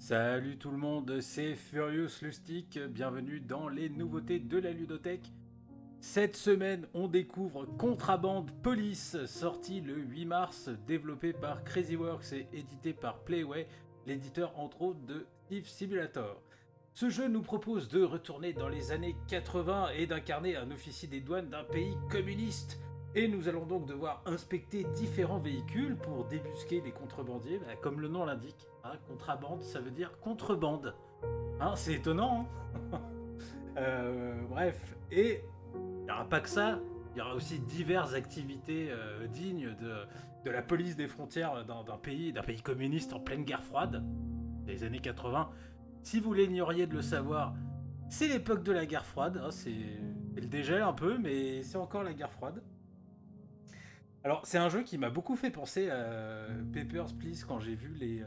Salut tout le monde, c'est Furious Lustig, bienvenue dans les nouveautés de la ludothèque. Cette semaine, on découvre Contraband Police, sorti le 8 mars, développé par Crazyworks et édité par Playway, l'éditeur entre autres de Thief Simulator. Ce jeu nous propose de retourner dans les années 80 et d'incarner un officier des douanes d'un pays communiste. Et nous allons donc devoir inspecter différents véhicules pour débusquer les contrebandiers, comme le nom l'indique. Contrabande, ça veut dire contrebande. C'est étonnant. Bref, et il n'y aura pas que ça. Il y aura aussi diverses activités dignes de la police des frontières d'un pays communiste en pleine guerre froide, des années 80. Si vous l'ignoriez de le savoir, c'est l'époque de la guerre froide. C'est le dégel un peu, mais c'est encore la guerre froide. Alors, c'est un jeu qui m'a beaucoup fait penser à Papers, Please quand j'ai vu les.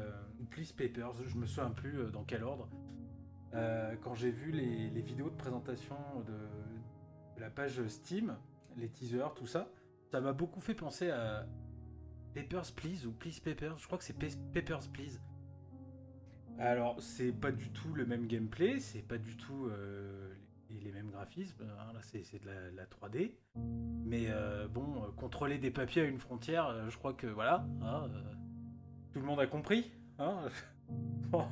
Please Papers, je me souviens plus dans quel ordre. Quand j'ai vu les vidéos de présentation de la page Steam, les teasers, tout ça, ça m'a beaucoup fait penser à Papers, Please ou Please Papers, je crois que c'est Papers, Please. Alors, c'est pas du tout le même gameplay, c'est pas du tout les mêmes graphismes, là c'est de la 3D. Mais contrôler des papiers à une frontière, je crois que voilà, tout le monde a compris. Bon.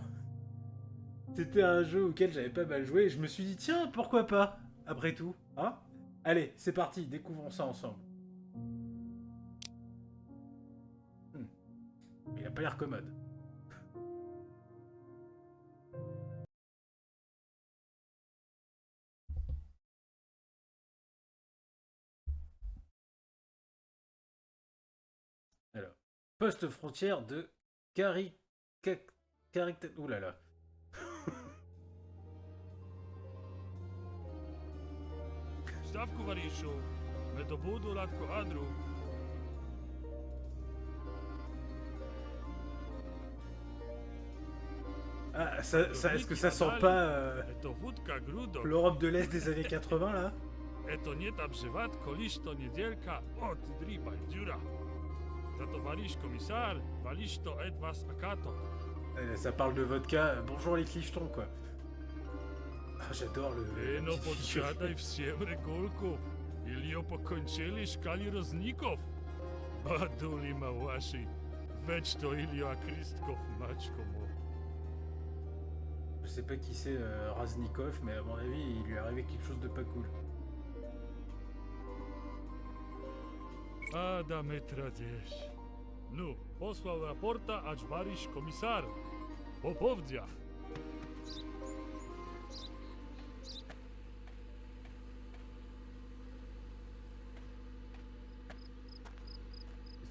C'était un jeu auquel j'avais pas mal joué et je me suis dit tiens, pourquoi pas, après tout. Allez, c'est parti, découvrons ça ensemble. Il a pas l'air commode. Alors, poste frontière de Cari... Ouh là là. Stavku Varishu, Metobudu Latko Adru. Est-ce que ça sent pas l'Europe de l'Est des années 80 là? Это не обживать, коли что неделька от дриба дюра. Зато вариш комиссар, валиш что эт вас акато. Ça parle de vodka, bonjour les clivetons quoi. J'adore le... No подсчатай всем реколков. Или покончили шкали розников. Бадули маваши. Ведь что Илья Кристков мачкому. Je sais pas qui c'est Raznikov, mais à mon avis, il lui est arrivé quelque chose de pas cool. Да ме традеш. Ну, послал рапорта ач вариш комисар. Поповдя.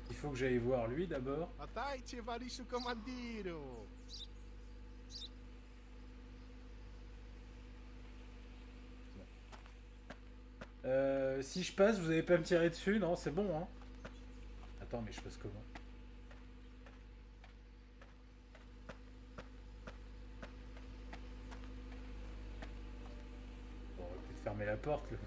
Il faut que j'aille voir lui d'abord. Attacchi varishu comandiro. Si je passe, vous allez pas me tirer dessus, non? C'est bon, hein? Attends, mais je passe comment? Bon, on va peut-être fermer la porte, là.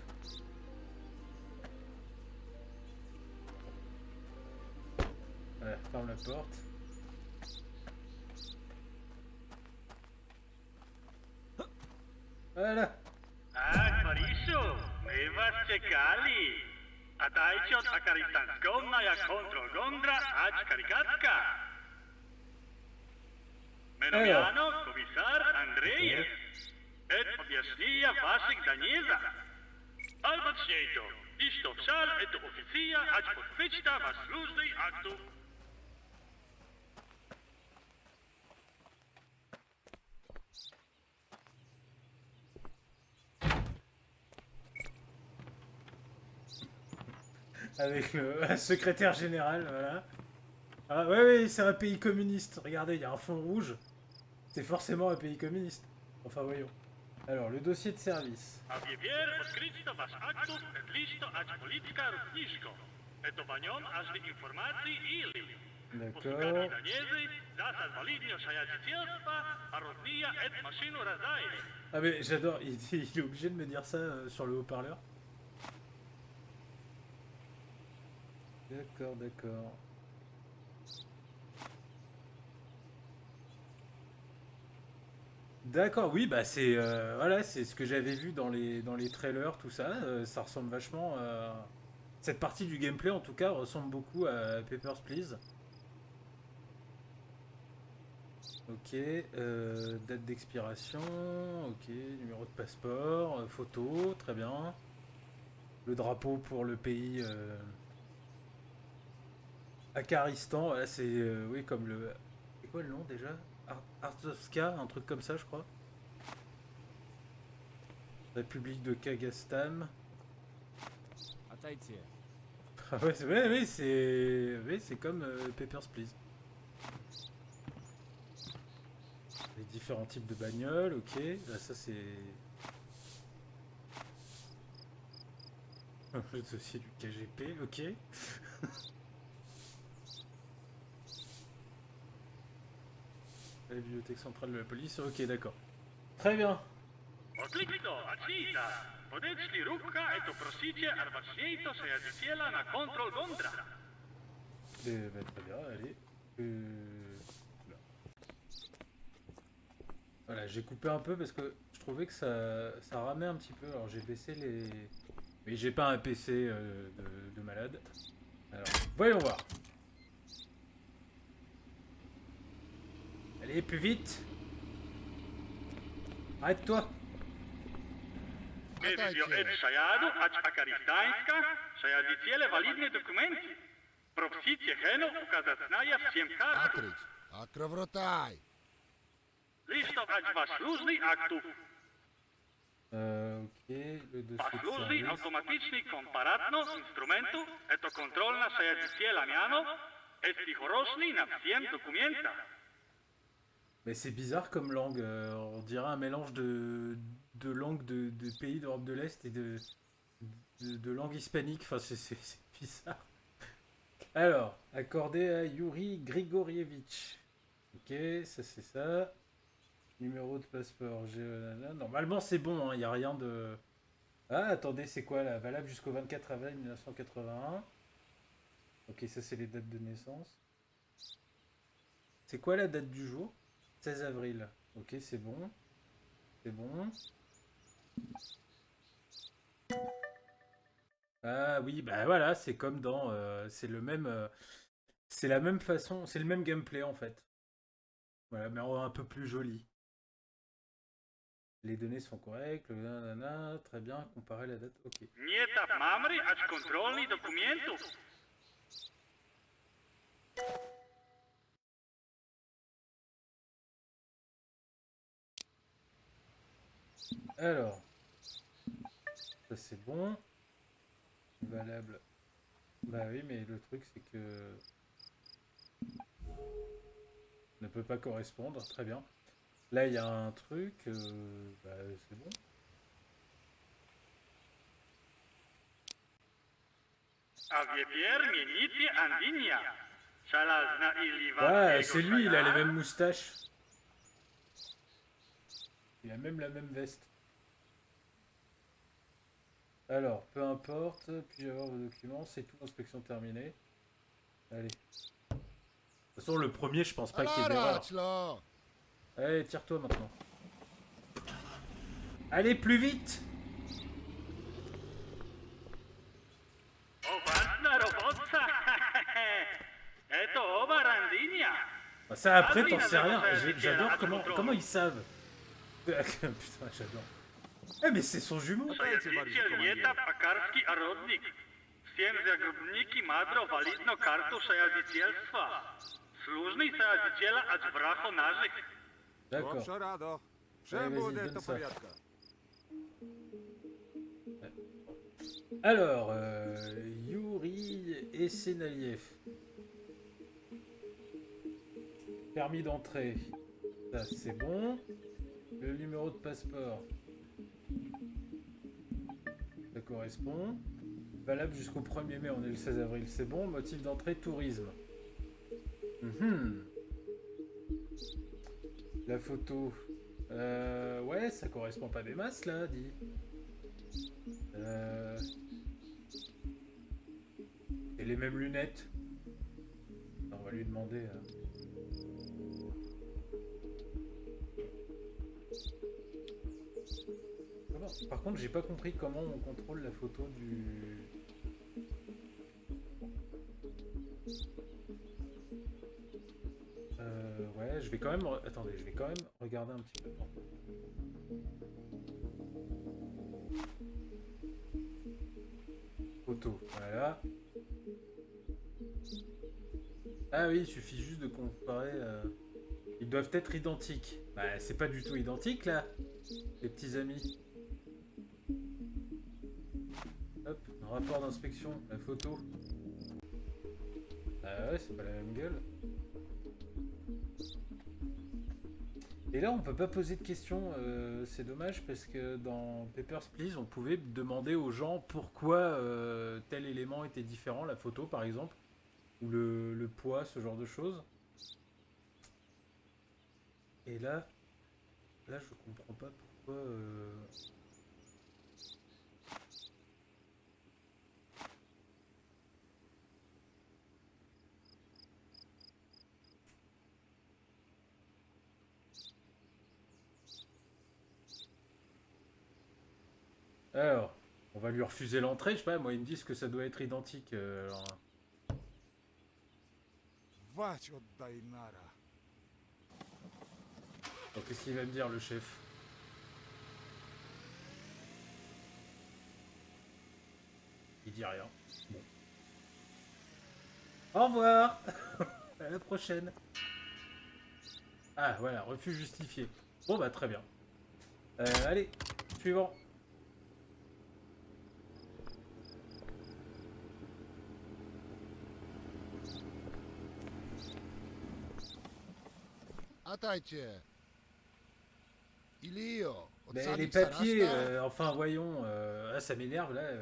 Voilà, ferme la porte. Voilà. Varishu, me vas czekali. A dajcie od Akaritanskona jak kontro Gondra, ać Karikatska. Menomiano komisar Andrejew. Et objaśnija waszych danieza. Albo trzejto, iż to wszal et oficja, ać podchwyćta was różnej aktu. Avec le secrétaire général, voilà. Ouais, c'est un pays communiste. Regardez, il y a un fond rouge. C'est forcément un pays communiste. Enfin, voyons. Alors, le dossier de service. Aviewier odkryto wasz aktów, et listo ać polityka równiżko. Et obanion aż do informacji ili. Posłuchani D'accord. daniezy, zasad walidnio szajadzicielstwa, a równia et maszynu radzaje. Ah mais j'adore, il est obligé de me dire ça sur le haut-parleur. D'accord, d'accord. D'accord, oui, bah c'est voilà, c'est ce que j'avais vu dans les trailers, tout ça. Ça ressemble vachement. Cette partie du gameplay, en tout cas, ressemble beaucoup à Papers, Please. Ok, date d'expiration, ok, numéro de passeport, photo, très bien. Le drapeau pour le pays Akharistan, voilà, c'est oui comme le. C'est quoi le nom déjà? Artsovska, un truc comme ça, je crois. République de Kazakhstan. Ah ouais, ouais, c'est comme Papers, Please. Les différents types de bagnoles, ok. Là, ça c'est le dossier du KGP, ok. La bibliothèque centrale de la police, ok, d'accord. Très bien. Otlично, Acita. Podečni ruka eto prosiće arvačnejto se jadiciela na kontrol gondra. Bah, très bien, allez. Là. Voilà, j'ai coupé un peu parce que je trouvais que ça ramait un petit peu. Alors j'ai baissé les. Mais j'ai pas un PC de malade. Alors, voyons voir. Allez, plus vite. Arrête-toi. Medizio et sajadu, ac akaristanska, se jadiciele validne dokumenti. Propsiće heno ukazatnaja всем kartu. Atrić, akrovrotaj. Listo ac vas služni aktu. Ok, le dossier Vas de služni service. automatični komparatno instrumentu, eto kontrolna se jadiciela mjano, et tihorosni na всем dokumenta. Mais c'est bizarre comme langue. On dirait un mélange de langues de pays d'Europe de l'Est et de langue hispanique. Enfin, c'est bizarre. Alors, accordé à Yuri Grigorievitch. Ok, ça c'est ça. Numéro de passeport. Normalement, c'est bon, il n'y a rien de. Ah, attendez, c'est quoi là? Valable jusqu'au 24 avril 1981. Ok, ça c'est les dates de naissance. C'est quoi la date du jour? 16 avril. Ok, c'est bon. C'est bon. Ah oui, bah voilà, c'est comme dans. C'est le même. C'est la même façon. C'est le même gameplay en fait. Voilà, mais un peu plus joli. Les données sont correctes. Nanana, très bien. Comparer la date. Ok. Njeta mamri ac kontrolni dokumentu. Alors. Ça c'est bon. Valable. Bah oui, mais le truc c'est que. Ne peut pas correspondre. Très bien. Là, il y a un truc. Bah, c'est bon. Aviepier mieniti andinia. Salazna iliva. Ouais, c'est lui, il a les mêmes moustaches. Il a même la même veste. Alors, peu importe. Puis-je avoir vos documents? C'est tout, inspection terminée. Allez. De toute façon, le premier, je pense pas qu'il y ait d'erreur. Alárać, lo. Allez, tire-toi maintenant. Allez, plus vite! Ovanna robotsa. Eto ova randinia. Bah, ça, après, t'en sais rien. J'adore comment ils savent. Putain, j'adore. Eh, mais c'est son jumeau! Sajadiciel njeta pakarski arodnik. Всем загубники мадро валидно карту sajadicielstva. Služni sajadiciela ac vraho nazik. D'accord. Dobrze, Rado. Allez, vas-y, Przebudę donne to ça. poriadka. Alors, Yuri Essenayev. Permis d'entrée. Ça, c'est bon. Le numéro de passeport. Ça correspond. Valable jusqu'au 1er mai, on est le 16 avril, c'est bon. Motif d'entrée, tourisme. Mhm. La photo. Ouais, ça correspond pas des masses là, dit. Et les mêmes lunettes. On va lui demander. Par contre, j'ai pas compris comment on contrôle la photo du... Ouais, je vais quand même... Attendez, je vais quand même regarder un petit peu. Photo, voilà. Ah oui, il suffit juste de comparer... Ils doivent être identiques. Bah, c'est pas du tout identique, là, les petits amis. Hop, un rapport d'inspection, la photo. Ah ouais, c'est pas la même gueule. Et là, on peut pas poser de questions, c'est dommage, parce que dans Papers, Please, on pouvait demander aux gens pourquoi tel élément était différent, la photo par exemple, ou le poids, ce genre de choses. Et là, je comprends pas pourquoi... Alors, on va lui refuser l'entrée, je sais pas, moi ils me disent que ça doit être identique. Alors... Vach oddaj nara. Donc, qu'est-ce qu'il va me dire le chef? Il dit rien. Bon. Au revoir. À la prochaine. Ah voilà, refus justifié. Bon bah très bien. Allez, suivant. Atajcie. Ilio. Mais les papiers, enfin voyons, ah, ça m'énerve là,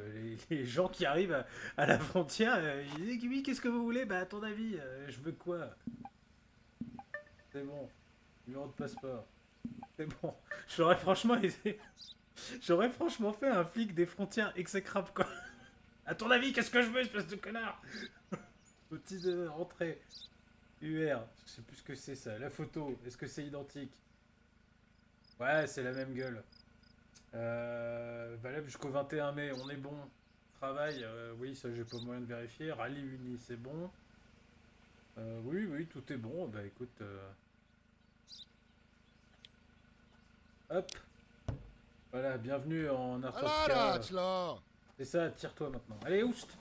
les gens qui arrivent à la frontière, ils disent oui, qu'est-ce que vous voulez? Bah à ton avis, je veux quoi? C'est bon, numéro de passeport. C'est bon, j'aurais franchement été... J'aurais franchement fait un flic des frontières exécrable quoi. À ton avis, qu'est-ce que je veux, espèce de connard? Outil de rentrée. UR, je sais plus ce que c'est ça. La photo, est-ce que c'est identique? Ouais, c'est la même gueule. Valable jusqu'au 21 mai, on est bon. Travail, oui, ça j'ai pas moyen de vérifier. Rallye uni, c'est bon. Oui, tout est bon. Bah écoute... Hop. Voilà, bienvenue en Artoska. Alarać, lo. C'est ça, tire-toi maintenant. Allez, oust.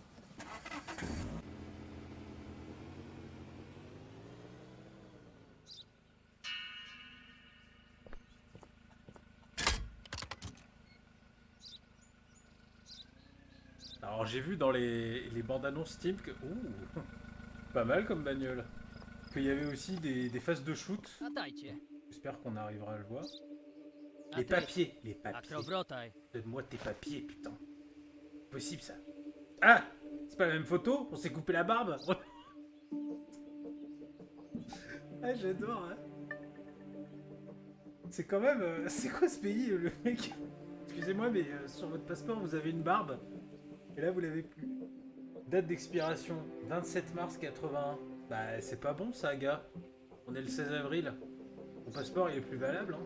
Alors j'ai vu dans les bandes annonces Steam que... Ouh, pas mal comme bagnole. Qu'il y avait aussi des phases de shoot. Witajcie. J'espère qu'on arrivera à le voir. A Les ty, papiers, les papiers. Akrobrotaj. Donne-moi tes papiers, putain. Possible ça. Ah, c'est pas la même photo? On s'est coupé la barbe? Ah, j'adore, hein. C'est quand même... c'est quoi ce pays, le mec? Excusez-moi, mais sur votre passeport, vous avez une barbe. Et là, vous l'avez plus. Date d'expiration, 27 mars 81. Bah, c'est pas bon, ça, gars. On est le 16 avril. Mon passeport, il est plus valable, hein.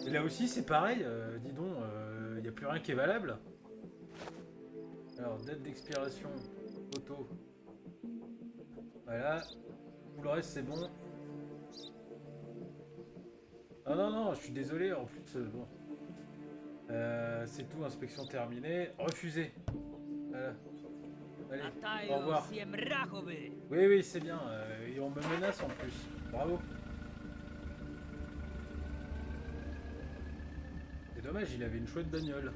Et là aussi, c'est pareil. Dis donc, il n'y a plus rien qui est valable. Alors, date d'expiration, photo. Voilà. Tout le reste, c'est bon. Ah non, je suis désolé, en plus, bon. C'est tout, inspection terminée. Refusé. Voilà. Allez, au revoir. Latają Siemrachowy. Oui, c'est bien. Et on me menace en plus. Bravo. C'est dommage, il avait une chouette bagnole.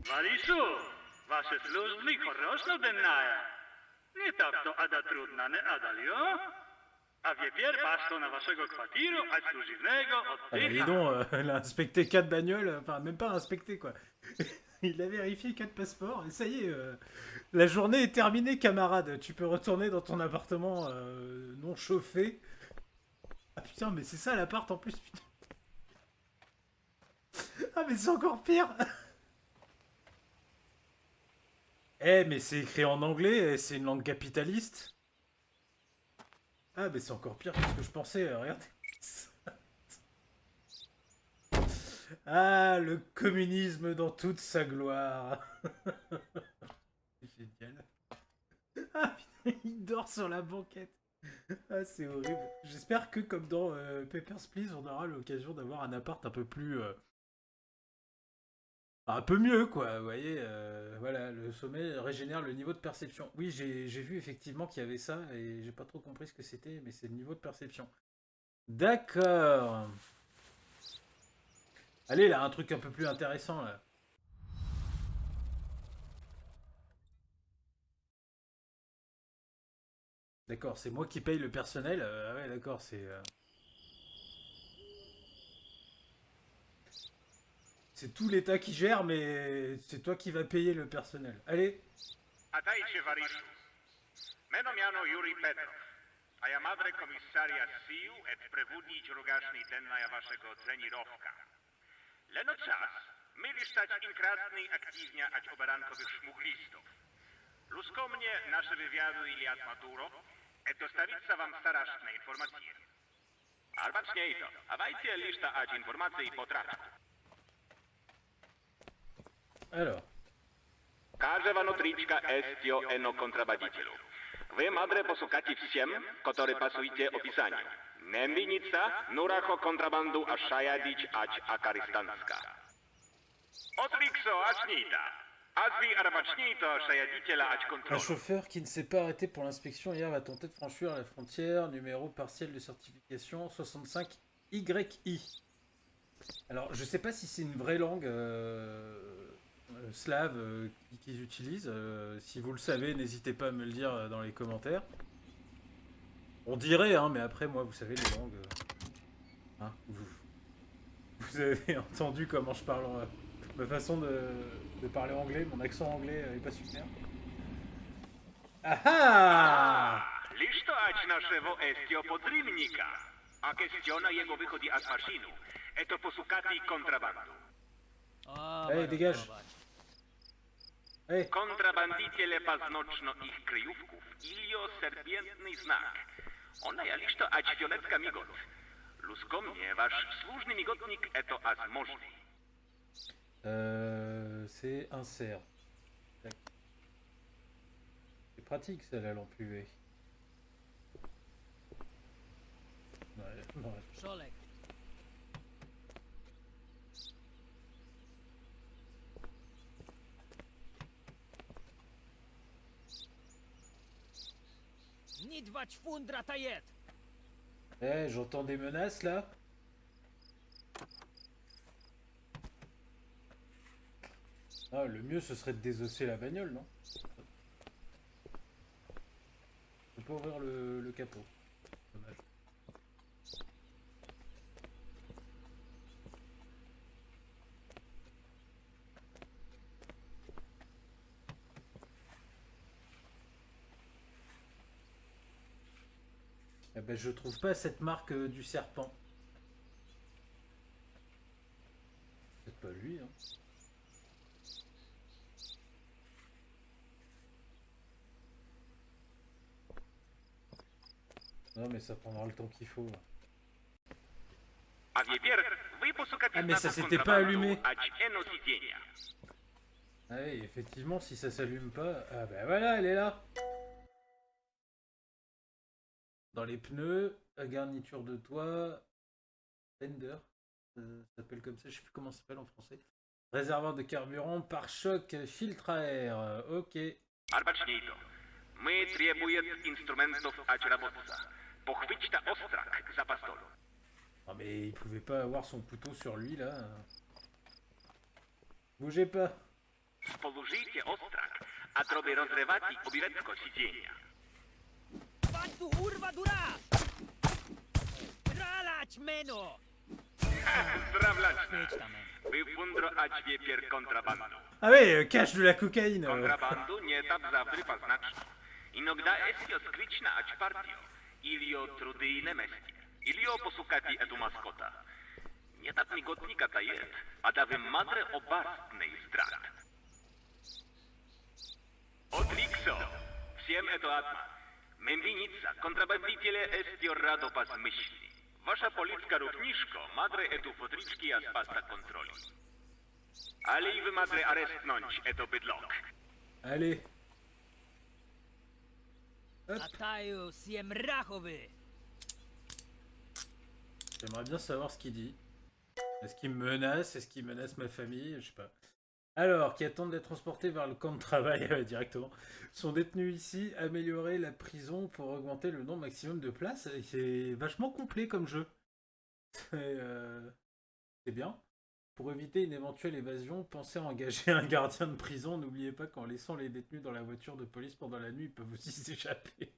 Walisu, wasze służby horosno dennaja. Nie tak to ada trudna, nie adalio? A wie pasto na waszego kwapiru, ekskluzywnego Ah bah dis oddycha. donc, il a inspecté 4 bagnoles, enfin même pas inspecté quoi. Il a vérifié 4 passeports et ça y est, la journée est terminée camarade. Tu peux retourner dans ton appartement non chauffé. Ah putain, mais c'est ça l'appart en plus, putain. Ah mais c'est encore pire. Eh mais c'est écrit en anglais, c'est une langue capitaliste. Ah mais c'est encore pire que ce que je pensais, regardez. Ah, le communisme dans toute sa gloire. Génial. Ah, putain, il dort sur la banquette. Ah, c'est horrible. J'espère que, comme dans Papers, Please, on aura l'occasion d'avoir un appart un peu plus... un peu mieux, quoi. Vous voyez, voilà, le sommet régénère le niveau de perception. Oui, j'ai vu effectivement qu'il y avait ça, et j'ai pas trop compris ce que c'était, mais c'est le niveau de perception. D'accord. Allez, là, un truc un peu plus intéressant, là. D'accord, c'est moi qui paye le personnel. Ah ouais, d'accord, c'est... C'est tout l'État qui gère, mais c'est toi qui vas payer le personnel. Allez. Atajcie Variszu. Meno miano Yuri Petrov. A ja madre komisaria SIU et prewodnić rogacznej dennaja waszego trenirowka. Leno czas. Mieli stać inkrasny aktywnia ać oberankowych szmuglistów. Lusko mnie nasze wywiady ili Maduro et dostawica wam straszne informacje. Albacznie to. A wajcie lista ać informacji potrafią. Alors. Кажева нутричка эстио эно контрабандителю. Вы, мадре, посукати всем, которые пасуете описанию. Немвиница, нурахо контрабанду ашаядич ач акаристанска. Отриксо ачнита. Азви арабачнита шаядителя ач Un контроль. chauffeur qui ne s'est pas arrêté pour l'inspection hier va tenter de franchir la frontière. Numéro partiel de certification 65YI. Alors, je sais pas si c'est une vraie langue slave qu'ils utilisent. Si vous le savez, n'hésitez pas à me le dire dans les commentaires. On dirait, hein, mais après, moi, vous savez, les langues... hein, vous avez entendu comment je parle... ma façon de parler anglais, mon accent anglais est pas super. Ah ah! Listo ać naszego estio podrymnika. A kwestiona jego wychodzi z maszynu. Eto posukati kontrabandu. A, Ej, dégage. Ej, Kontrabanditele paznocno ich kryjówków. Ilio serpientny znak. Ona ja listo ać fioletka migot. Lusko mnie wasz służny migotnik eto az możny. c'est insert. Tac. C'est pratique ça la lampe UV. Ouais, ouais. Szolek. Nidva ćfundra tajet. Eh, j'entends des menaces là. Ah, le mieux ce serait de désosser la bagnole, non? Je peux pas ouvrir le capot. Dommage. Eh ben, je trouve pas cette marque du serpent. C'est pas lui, hein. Non, mais ça prendra le temps qu'il faut. A wiewier, wy posukati Ah, mais ça znaka s'était pas kontrabandu allumé. ać eno siedzenia. Ah oui, effectivement, si ça s'allume pas... Ah ben voilà, elle est là. Dans les pneus, la garniture de toit, fender, ça s'appelle comme ça, je sais plus comment ça s'appelle en français. Réservoir de carburant, pare-choc, filtre à air, ok. Albacznie to. My требует инструментов ać работца. Pochwyć ta ostrak za pastolu. Non mais il pouvait pas avoir son couteau sur lui là. Bougez pas. Społużyjcie ostrak, a droby rozrywati obiretko siedzenia. Vantu urva dura. Dralać meno. Zdrawlaczna. Wejdź tam, men. Wy fundro ać wiepier kontrabandu. Ah ouais, cache de la cocaïne. Kontrabandu nie tak zawry paznacz. Inogda estio skryćna ać partio. Ilio trudyjne mestie. Ilio posukati etu maskota. Nie tak migotnika ta jest, a da wy madre obarstnej zdrat. Otrikso. Всем это одна. Мемвиница, контрабандители estio rado pas myśli. Wasza policka równiszko, madre etu fotriczki a spasta kontroli. Ale i wy madre arestnąć eto bydlok. Allez. Hop. Ataju siem rachowy. J'aimerais bien savoir ce qu'il dit. Est-ce qu'il me menace? Est-ce qu'il menace ma famille? Je sais pas. Alors, qui attendent d'être transportés vers le camp de travail directement, sont détenus ici, améliorer la prison pour augmenter le nombre maximum de places. Et c'est vachement complet comme jeu. C'est bien. Pour éviter une éventuelle évasion, pensez à engager un gardien de prison. N'oubliez pas qu'en laissant les détenus dans la voiture de police pendant la nuit, ils peuvent aussi s'échapper.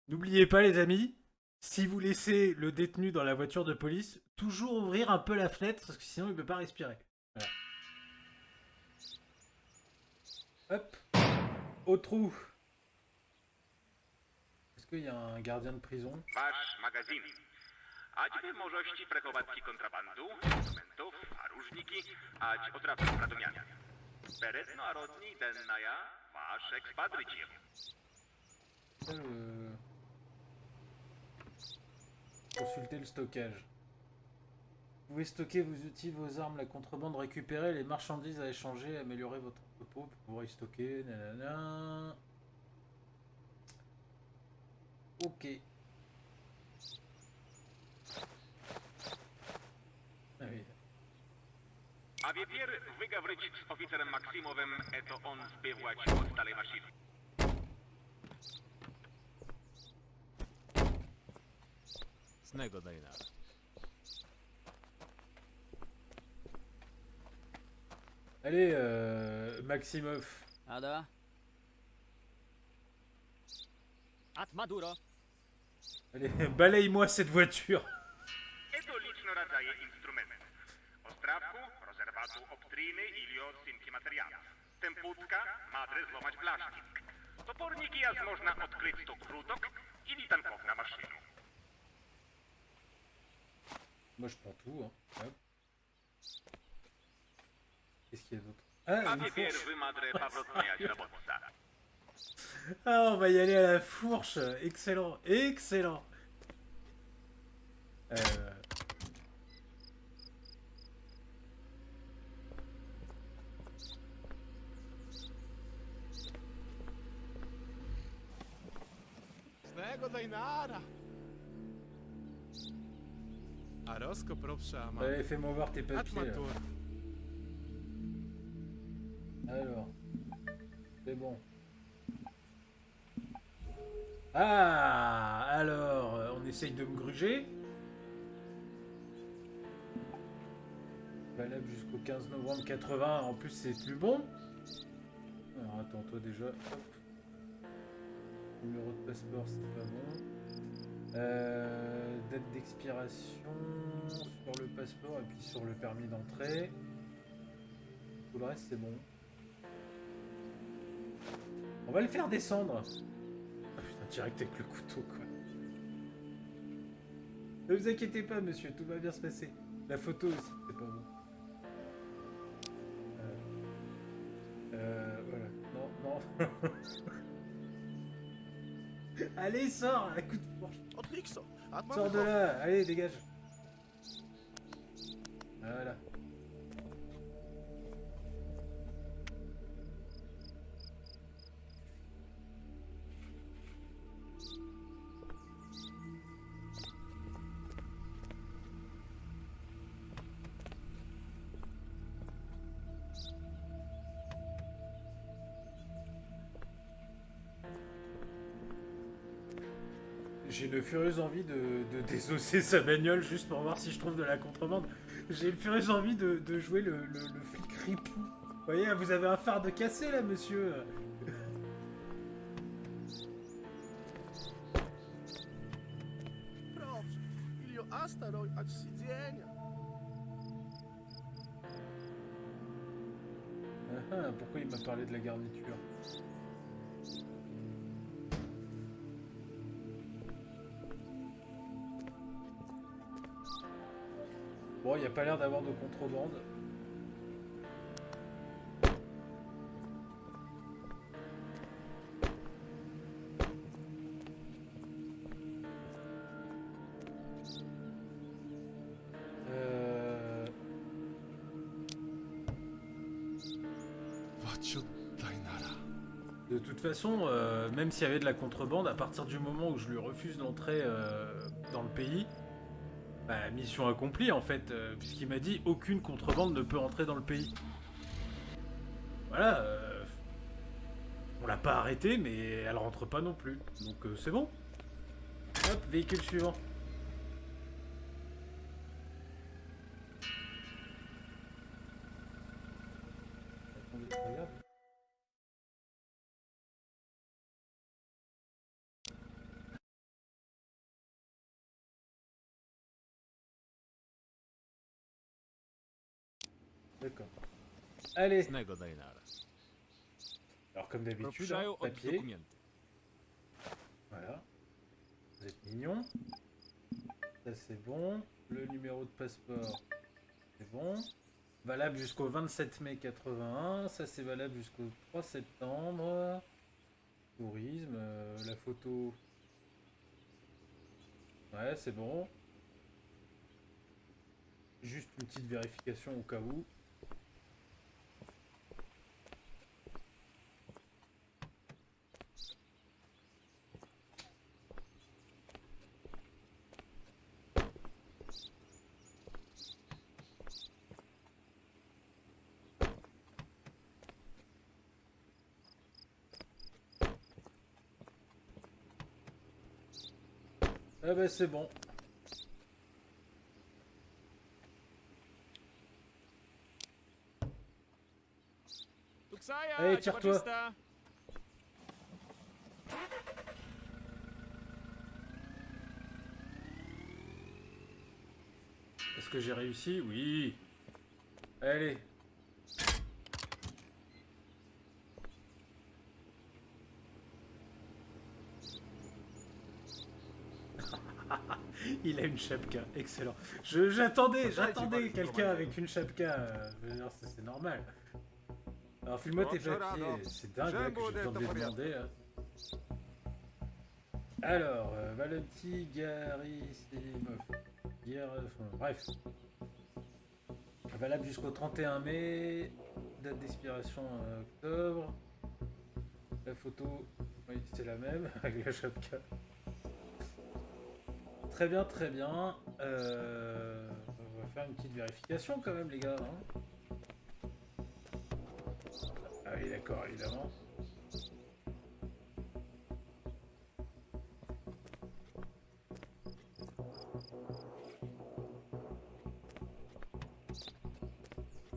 N'oubliez pas les amis, si vous laissez le détenu dans la voiture de police, toujours ouvrir un peu la fenêtre, parce que sinon il peut pas respirer. Voilà. Hop, au trou. Est-ce qu'il y a un gardien de prison? Wasz magazyn. Ać wy możności prechovatki kontrabandu, instrumentów, a różniki, ać otrawy z radomiami. Peredno a rodni dennaja, wasz ekspadrycie. Consultez le stockage. Vous pouvez stocker vos outils, vos armes, la contrebande, récupérer les marchandises à échanger, améliorer votre entrepôt pour pouvoir y stocker. Nanana. Ok. Ah oui. A wiepier wygawryć z oficerem Maksimowem, eto on zbywłać od stale maszyny. Snego Dajnara. Allez, Maximov. Ada? At Maduro. Allez, balaye-moi cette voiture. Eto liczno rodzaje instrumentów. Ostrawku, rozerwatu obtryny ili odcinki materiałów. Temputka, madre złamać blaszki. Toporniki jaz można odkryć to krutok ili tankowna maszynu. Moi je prends tout. Hein. Hop. Qu'est-ce qu'il y a d'autre? Ah, A une wiepier fourche. wy madre pawrotniać robotca. Ah, on va y aller à la fourche. Excellent, excellent. Snego Dajnara. A Rosko proprze ama. Allez, fais-moi voir tes papiers. Là. Atmatur. Alors, c'est bon. Ah, alors, on essaye de me gruger. Valable jusqu'au 15 novembre 80. En plus, c'est plus bon. Alors, attends, toi déjà. Hop. Numéro de passeport, c'est pas bon. Date d'expiration sur le passeport et puis sur le permis d'entrée. Tout le reste, c'est bon. On va le faire descendre. Ah putain, direct avec le couteau, quoi. Ne vous inquiétez pas, monsieur, tout va bien se passer. La photo aussi, c'est pas bon. Voilà. Non, non. Allez, sors, à coup de fourche. Odlikso. Sors de là, allez, dégage. Voilà. J'ai une furieuse envie de désosser sa bagnole juste pour voir si je trouve de la contrebande. J'ai une furieuse envie de jouer le flic ripou. Vous voyez, vous avez un phare de cassé là, monsieur. Proprze. Ilio Astaro, ać siedzenia. Ah, pourquoi il m'a parlé de la garniture? Bon, il n'y a pas l'air d'avoir de contrebande. Wać oddaj nara. De toute façon, même s'il y avait de la contrebande, à partir du moment où je lui refuse l'entrée dans le pays, bah, mission accomplie en fait, puisqu'il m'a dit aucune contrebande ne peut entrer dans le pays. Voilà, on l'a pas arrêtée, mais elle rentre pas non plus, donc c'est bon. Hop, véhicule suivant. Attendez, regarde. D'accord. Allez, Snego Dainara. alors comme d'habitude, Proprzeją od papier, dokumenty. voilà. Vous êtes mignon. Ça c'est bon. Le numéro de passeport, c'est bon. Valable jusqu'au 27 mai 81. Ça c'est valable jusqu'au 3 septembre. Tourisme, la photo. Ouais, c'est bon. Juste une petite vérification au cas où. Ah bah c'est bon. Tuksaja, Ej, tire-toi. ciabaczysta. Est-ce que j'ai réussi? Oui. Allez. Il a une chapka, excellent. J'attendais quelqu'un avec une chapka. Je veux dire, c'est normal. Alors file-moi tes papiers, c'est dingue là, que j'ai besoin de les demander. Là. Alors, Valenti, Garissimov. Bref. Valable jusqu'au 31 mai. Date d'expiration octobre. La photo, oui, c'est la même, avec la chapka. Très bien, très bien. On va faire une petite vérification quand même, les gars. Hein. Ah oui, d'accord, évidemment.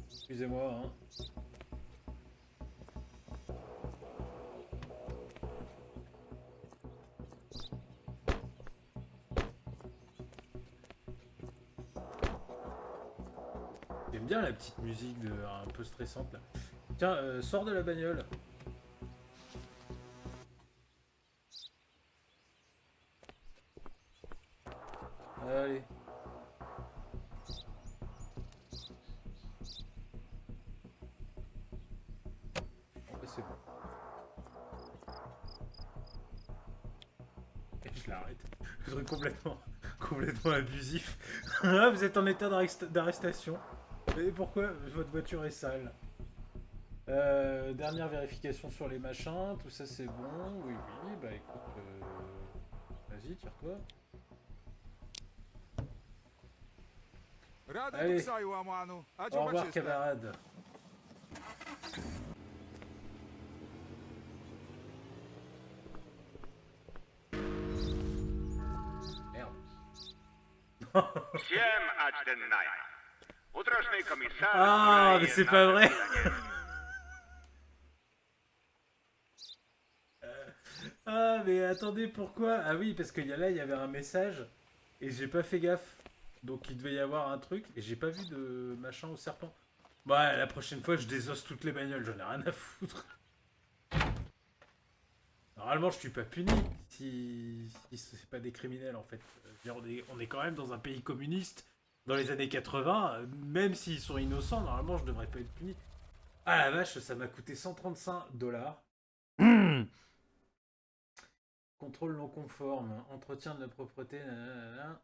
Excusez-moi, hein. J'aime bien la petite musique un peu stressante là. Tiens, sors de la bagnole. Allez. Bon, bah, c'est bon. Et je l'arrête. Je serais complètement abusif. Ah, vous êtes en état d'arrestation. Mais pourquoi votre voiture est sale? Dernière vérification sur les machins, tout ça c'est bon. Oui, oui, bah écoute, vas-y, tire-toi. Rady Allez. tuksaju, łamanu. A Au revoir, ciabaczysta. camarade. Merde. Всем отдельная. Утрашний комиссар... Ah, mais c'est pas vrai. Ah, mais attendez, pourquoi? Ah oui, parce qu'il y a il y avait un message et j'ai pas fait gaffe. Donc il devait y avoir un truc et j'ai pas vu de machin au serpent. Bah, la prochaine fois, je désosse toutes les bagnoles, j'en ai rien à foutre. Normalement, je suis pas puni si c'est pas des criminels en fait. Je veux dire, on est quand même dans un pays communiste dans les années 80. Même s'ils sont innocents, normalement, je devrais pas être puni. Ah la vache, ça m'a coûté $135. Contrôle non conforme, entretien de la propreté, nanana.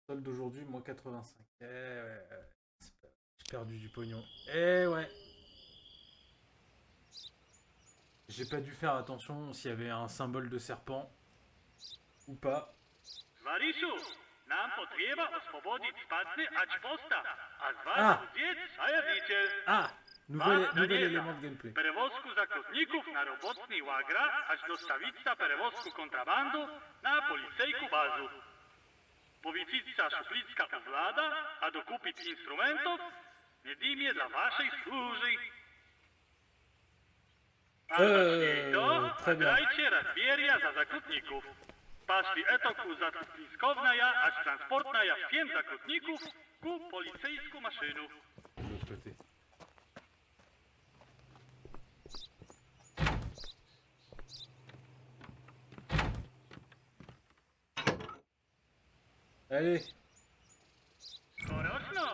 Solde d'aujourd'hui, moins 85. Ouais, j'ai perdu du pognon. Eh ouais. J'ai pas dû faire attention s'il y avait un symbole de serpent ou pas. Varišu, nam potreba osvobodit spatne ać posta, a z Ah. was udzieć sajewnicie. Ah, nouvel élément de gameplay. Перевозку заключников на работный лагерь, аж доставиться перевозку контрабанду на полицейку базу. Повициться шуфлицка влада, а докупить инструментов, недимие для вашей службы. Très bien. Отдайте разверья за заключников. Пошли этаку заключниковная, аж транспортная всем заключников ку полицейскую машину. De l'autre côté. Allez, Хорошо,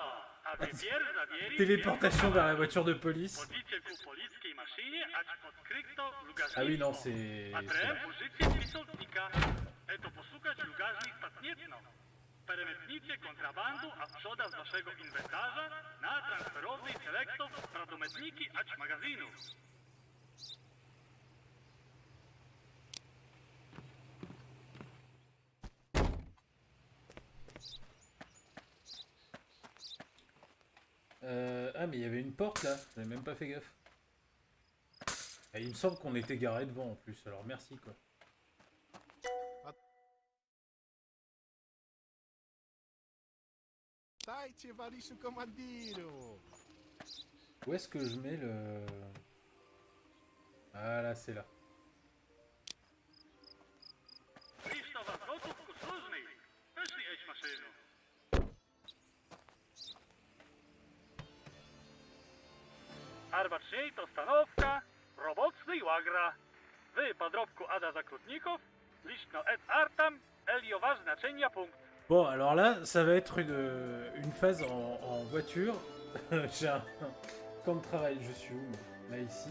а теперь заверите... téléportation vers la voiture de police. Подите к полицейской машине, аж открыто Ah oui, non, лугажник. c'est... А трем ужите присутника. Это послухать лугажник патнетно. Переметните контрабанду обшода з вашего инвентажа на трансферовный селектор продометники аж магазину. Ah, mais il y avait une porte là, j'avais même pas fait gaffe. Ah, il me semble qu'on était garé devant en plus, alors merci quoi. Dajcie, Waliszu komandiru! Où est-ce que je mets le... Ah là, c'est là. Лично вас готовку служный. Пошли аж машину. Арбатшейт остановка, рабочий лагерь. Вы подробку ада заключников, лично эт артам, эльёва значение пункт. Bon, alors là, ça va être une phase en voiture. J'ai un camp de travail, je suis où moi? Là, ici.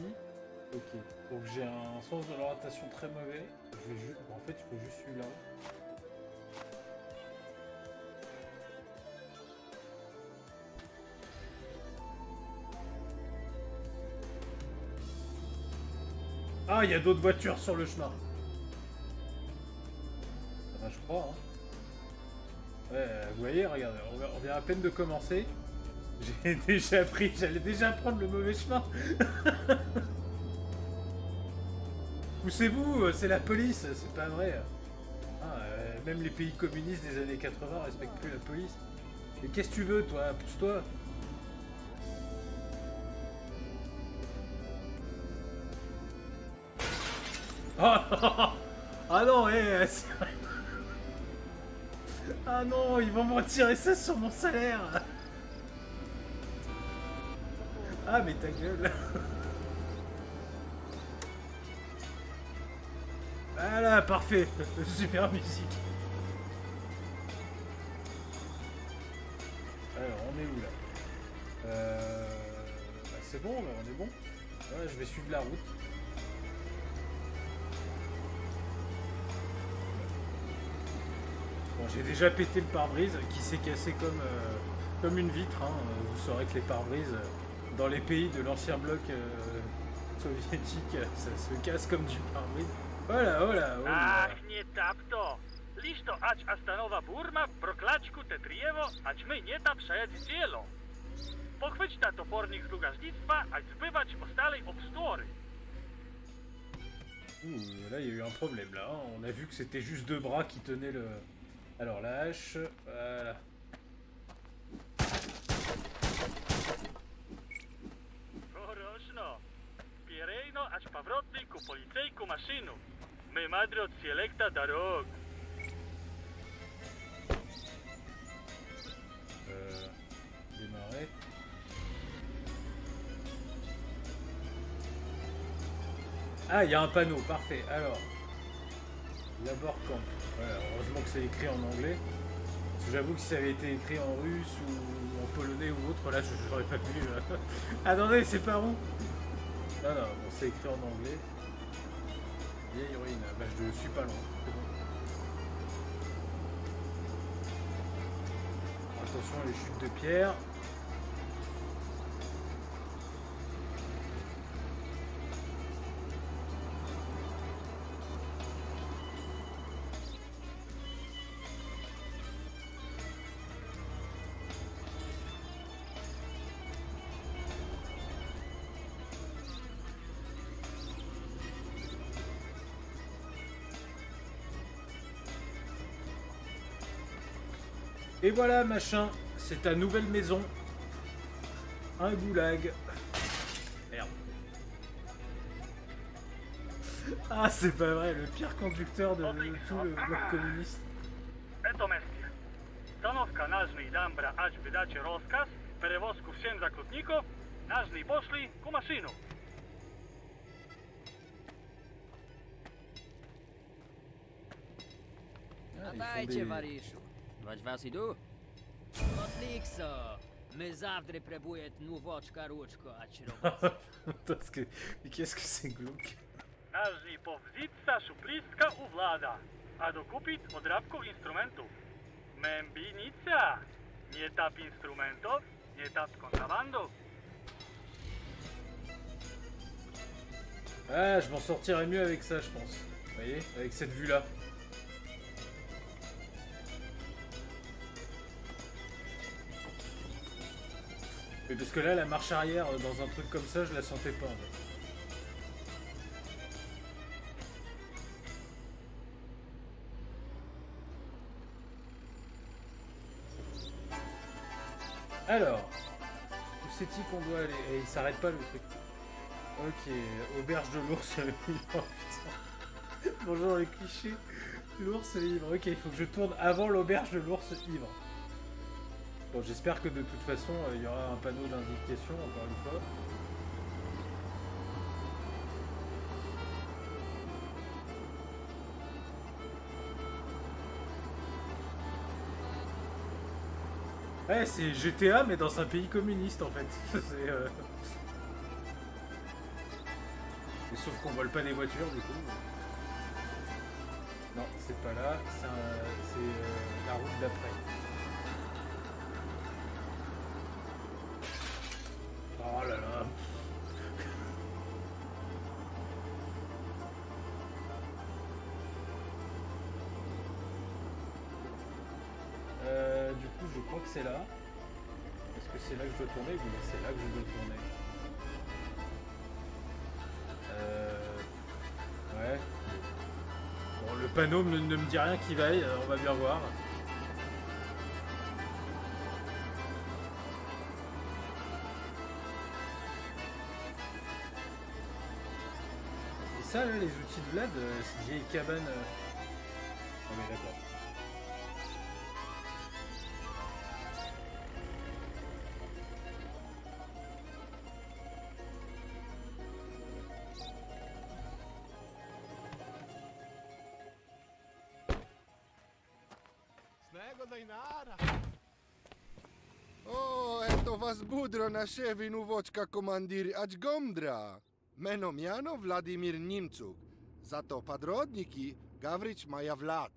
Ok. Donc j'ai un sens de l'orientation très mauvais. Je vais juste... En fait, il faut juste celui-là. Ah, il y a d'autres voitures sur le chemin. Ça va, je crois, hein. Ouais, vous voyez, regardez, on vient à peine de commencer. J'ai déjà pris, j'allais déjà prendre le mauvais chemin. Poussez-vous, c'est la police, c'est pas vrai. Ah, même les pays communistes des années 80 respectent plus la police. Mais qu'est-ce que tu veux, toi? Pousse-toi. Ah non, c'est vrai. Ah non, ils vont me retirer ça sur mon salaire. Ah mais ta gueule. Voilà, parfait. Super musique. Alors, on est où là? Bah, c'est bon, là, on est bon. Ouais, je vais suivre la route. Bon, j'ai déjà pété le pare-brise qui s'est cassé comme une vitre. Hein. Vous saurez que les pare-brises dans les pays de l'ancien bloc soviétique, ça se casse comme du pare-brise. Voilà, voilà, voilà. Ах, не так-то. Лишь то ач останова бурма, проклачку те триево, ач мы не так шаять дело. Pochwyć ta topornik z lugażnictwa, a zbywać ostalej obstory. Là, il y a eu un problème, là. Hein. On a vu que c'était juste deux bras qui tenaient le... Alors, la hache... Voilà. Хорошно. Спирейно, ач повротный ку полицейку машину. Мы мадри от селекта дорог. Démarrer. Ah, il y a un panneau, parfait. Alors, d'abord quand voilà, heureusement que c'est écrit en anglais. Parce que j'avoue que si ça avait été écrit en russe ou en polonais ou autre, là, je n'aurais pas pu... Attendez, c'est par où? Non, non, bon, c'est écrit en anglais. Vieille ruine. Bah, je suis pas loin. C'est bon. Attention à les chutes de pierre. Et voilà, machin, c'est ta nouvelle maison. Un goulag. Merde. Ah, c'est pas vrai, le pire conducteur de tout le bloc communiste. Eto mesti. Stanovka nažni Dambra ač vidače rozkaz, prevozku všem zaklotnikov, nažni pošli ku mašinu. Ah, ils font Dajcie, des- Wariszu. Wać was idu? Otlikso. My zawdry prebujet nuwoczka ruczko, a ci robocy. Parce que... Mais qu'est-ce que c'est glauque? Nažni povzica šuplistka u vlada, a dokupit odravku instrumentów. Membinica, nie tap instrumentów, nie tap kontrabandu. Ah, je m'en sortirais mieux avec ça, je pense. Vous voyez, avec cette vue-là. Mais parce que là, la marche arrière dans un truc comme ça, je la sentais pas. En fait. Alors, où c'est-il qu'on doit aller? Et il s'arrête pas le truc. Ok, auberge de l'ours libre. Putain. Bonjour les clichés. L'ours libre. Ok, il faut que je tourne avant l'auberge de l'ours ivre. Bon, j'espère que de toute façon, il y aura un panneau d'indication, encore une fois. Ouais, c'est GTA, mais dans un pays communiste, en fait. C'est... Mais sauf qu'on vole pas des voitures, du coup. Non, c'est pas là, c'est la route d'après. Oh là là. Du coup, je crois que c'est là. Est-ce que c'est là que je dois tourner? Oui, c'est là que je dois tourner. Ouais. Bon, le panneau ne me dit rien qui vaille, on va bien voir. Et ça, là, les outils de Vlad, c'est une vieille cabane. Oh, mais d'accord. Snego dajnara. O, eto was budro na szewi nuwoczka komandir acz gomdra. Meno miano Wladimir Nimcuk. Za to padrodniki Gawryć Maja Vlad.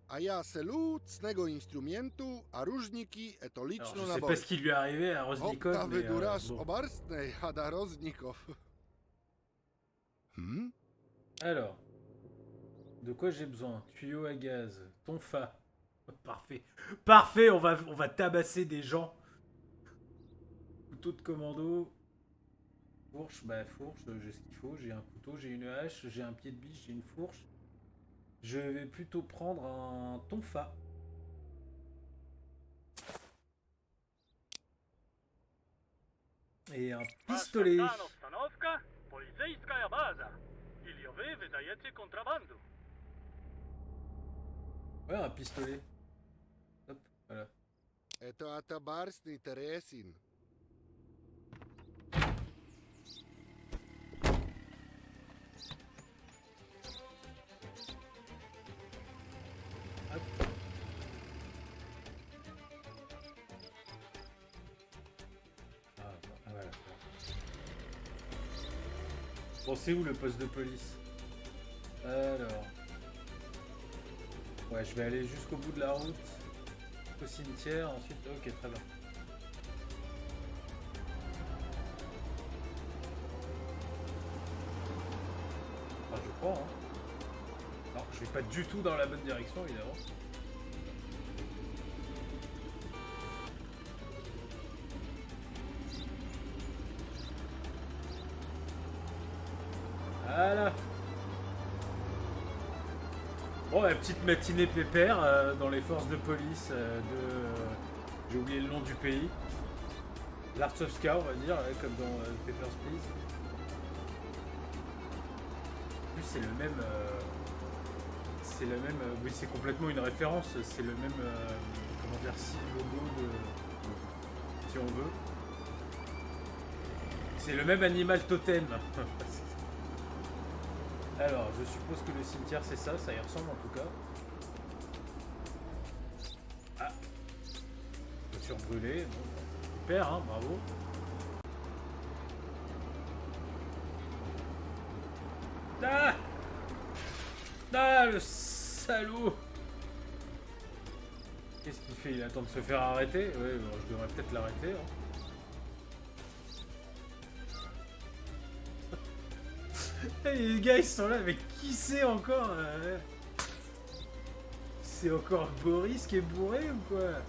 A ja selu cnego instrumentu, a różniki eto Alors, liczno je na sais pas boj. ce qui lui est arrivé à Roznikov, Opta mais wydurasz bon. obarstnej, hada Roznikow. Alors, de quoi j'ai besoin? Tuyau à gaz, tonfa. Parfait. Parfait, on va tabasser des gens. Couteau de commando. Fourche, bah fourche, j'ai ce qu'il faut. J'ai un couteau, j'ai une hache, j'ai un pied de biche, j'ai une fourche. Je vais plutôt prendre un tonfa. Et un pistolet. Wasza ustanowka, policyjska baza. Ili wy wydajecie kontrabandu. Ouais, un pistolet. Hop, voilà. Eto ata barstny Teresin. Ah, voilà. Bon, c'est où le poste de police? Alors... Ouais, je vais aller jusqu'au bout de la route, au cimetière, ensuite... Ok, très bien. Enfin, je crois, hein. Alors, je vais pas du tout dans la bonne direction, évidemment. Voilà. Bon, la petite matinée pépère dans les forces de police j'ai oublié le nom du pays. L'Artsovska, on va dire, comme dans Papers, Please. En plus, c'est le même... oui, c'est complètement une référence. C'est le même... comment dire, logo de... Si on veut. C'est le même animal totem. Alors, je suppose que le cimetière c'est ça y ressemble en tout cas. Ah, voiture brûlée, bon, super, hein, bravo. Ah, ah, le salaud. Qu'est-ce qu'il fait? Il attend de se faire arrêter? Oui, bon, je devrais peut-être l'arrêter. Hein. Les gars ils sont là, mais qui c'est encore C'est encore Boris qui est bourré ou quoi?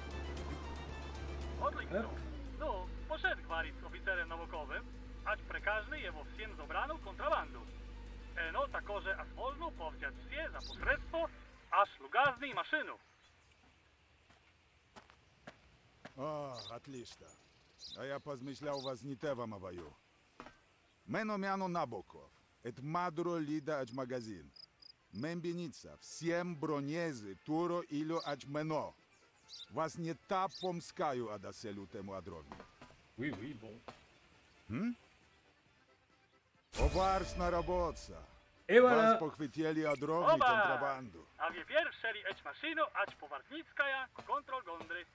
Odlično. No, poszedł gwarić z oficerem naukowym, ać prekaźny je wsiem zobraną kontrabandu. No, takoże aż można powziąć się za posredstwo, aż lugaznej maszynu. О, отлично. А я позмышлял вас не те вам аваю. Мено мяно Набоков. Это мадро лида ач магазин. Мембеница, всем бронезы, туро илю ач мено. Вас не та помскаю адаселю тему адровни. Oui, oui, bon. Оварсна работа. Et voilà. Вас похватили адровни Oba! контрабанду. A wie pierwszeli eć maszynu, ać powarnickaja, kontrol gondry.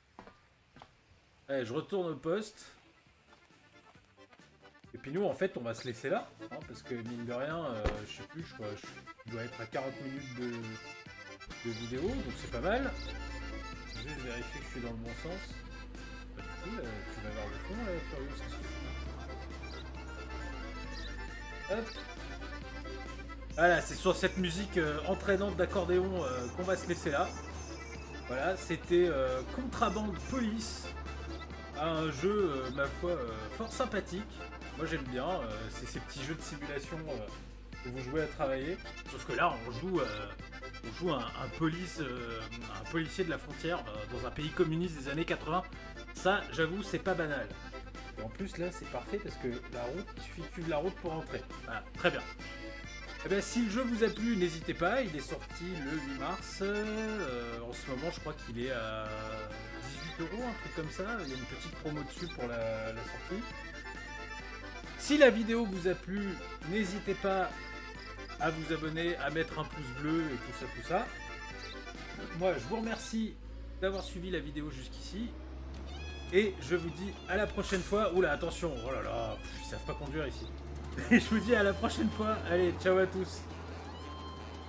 Allez, je retourne au poste. Et puis nous, en fait, on va se laisser là, hein, parce que mine de rien, je sais plus, je crois, je dois être à 40 minutes de vidéo, donc c'est pas mal. Juste vérifier que je suis dans le bon sens. Pas du tout, là, tu vas voir le fond, là, Furious, qu'est-ce que tu fais? Hop. Voilà, c'est sur cette musique entraînante d'accordéon qu'on va se laisser là. Voilà, c'était Contraband Police, un jeu, ma foi, fort sympathique. Moi j'aime bien, c'est ces petits jeux de simulation où vous jouez à travailler. Sauf que là on joue un policier de la frontière dans un pays communiste des années 80. Ça j'avoue c'est pas banal. Et en plus là c'est parfait parce que la route, il suffit de suivre la route pour entrer. Voilà, très bien. Eh bien, si le jeu vous a plu, n'hésitez pas, il est sorti le 8 mars. En ce moment, je crois qu'il est à 18 €, un truc comme ça. Il y a une petite promo dessus pour la sortie. Si la vidéo vous a plu, n'hésitez pas à vous abonner, à mettre un pouce bleu et tout ça. Moi, je vous remercie d'avoir suivi la vidéo jusqu'ici. Et je vous dis à la prochaine fois. Oula, attention, oh là là, ils savent pas conduire ici. Et je vous dis à la prochaine fois. Allez, ciao à tous.